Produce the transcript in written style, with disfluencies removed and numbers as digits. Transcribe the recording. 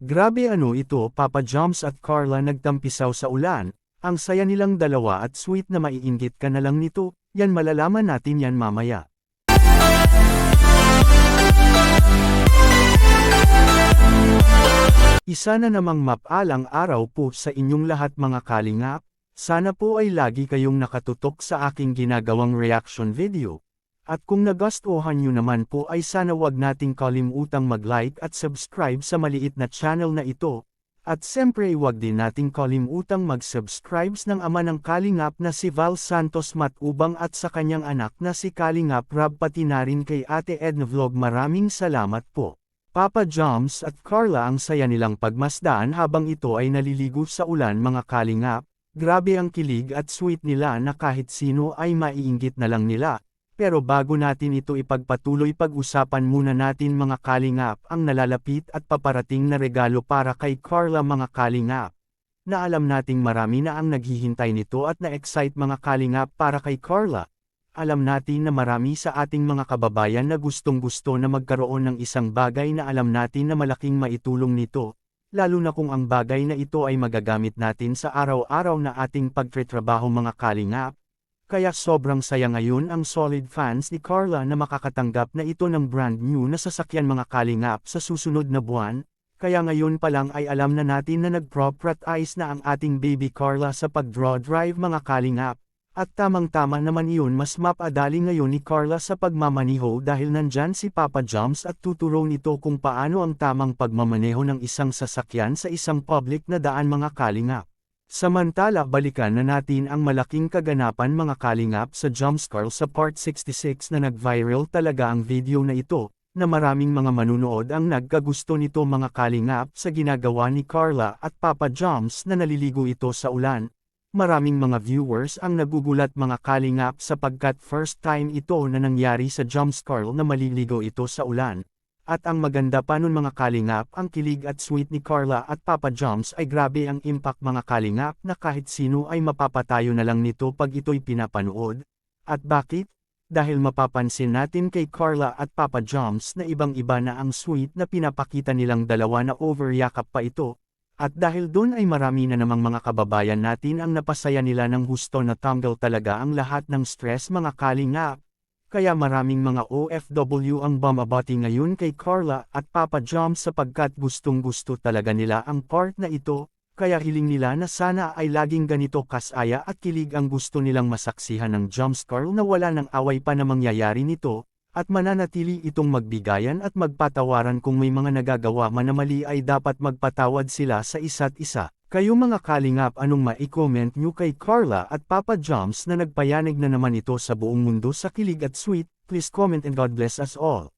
Grabe ano ito Papa Joms at Carla nagtampisaw sa ulan, ang saya nilang dalawa at sweet na maiinggit ka na lang nito, yan malalaman natin yan mamaya. Isa na namang mapalang araw po sa inyong lahat mga kalingap, sana po ay lagi kayong nakatutok sa aking ginagawang reaction video. At kung nagustuhan nyo naman po ay sana wag nating kalimutang mag-like at subscribe sa maliit na channel na ito. At siyempre wag din nating kalimutang mag-subscribe ng ama ng Kalingap na si Val Santos Matubang at sa kanyang anak na si Kalingap Rab pati na rin kay Ate Edna Vlog. Maraming salamat po. Papa Joms at Carla ang saya nilang pagmasdaan habang ito ay naliligo sa ulan mga kalingap, grabe ang kilig at sweet nila na kahit sino ay maiinggit na lang nila. Pero bago natin ito ipagpatuloy pag-usapan muna natin mga kalingap ang nalalapit at paparating na regalo para kay Carla mga kalingap. Na alam nating marami na ang naghihintay nito at na-excite mga kalingap para kay Carla. Alam natin na marami sa ating mga kababayan na gustong-gusto na magkaroon ng isang bagay na alam natin na malaking maitulong nito, lalo na kung ang bagay na ito ay magagamit natin sa araw-araw na ating pagtatrabaho mga kalingap. Kaya sobrang saya ngayon ang solid fans ni Carla na makakatanggap na ito ng brand new na sasakyan mga kalingap sa susunod na buwan, kaya ngayon pa lang ay alam na natin na nag-practice na ang ating baby Carla sa pag-draw drive mga kalingap. At tamang-tama naman iyon mas mapadali ngayon ni Carla sa pagmamaniho dahil nandyan si Papa Joms at tuturo nito kung paano ang tamang pagmamaneho ng isang sasakyan sa isang public na daan mga kalingap. Samantala balikan na natin ang malaking kaganapan mga kalingap sa Joms Carl sa Part 66 na nag-viral talaga ang video na ito, na maraming mga manunood ang nagkagusto nito mga kalingap sa ginagawa ni Carla at Papa Joms na naliligo ito sa ulan. Maraming mga viewers ang nagugulat mga kalingap sapagkat first time ito na nangyari sa Joms Carl na maliligo ito sa ulan. At ang maganda pa nun mga kalingap ang kilig at sweet ni Carla at Papa Joms ay grabe ang impact mga kalingap na kahit sino ay mapapatayo na lang nito pag ito'y pinapanood. At bakit? Dahil mapapansin natin kay Carla at Papa Joms na ibang-iba na ang sweet na pinapakita nilang dalawa na overyakap pa ito. At dahil doon ay marami na namang mga kababayan natin ang napasaya nila ng husto na tanggal talaga ang lahat ng stress mga kalingap. Kaya maraming mga OFW ang bumabati ngayon kay Carla at Papa Joms sapagkat gustong-gusto talaga nila ang part na ito, kaya hiling nila na sana ay laging ganito kasaya at kilig ang gusto nilang masaksihan ng Joms Carl na wala ng away pa na mangyayari nito, at mananatili itong magbigayan at magpatawaran kung may mga nagagawa man na mali ay dapat magpatawad sila sa isa't isa. Kayo mga kalingap anong mai-comment nyo kay Carla at Papa Joms na nagpayanig na naman ito sa buong mundo sa kilig at sweet, please comment and God bless us all.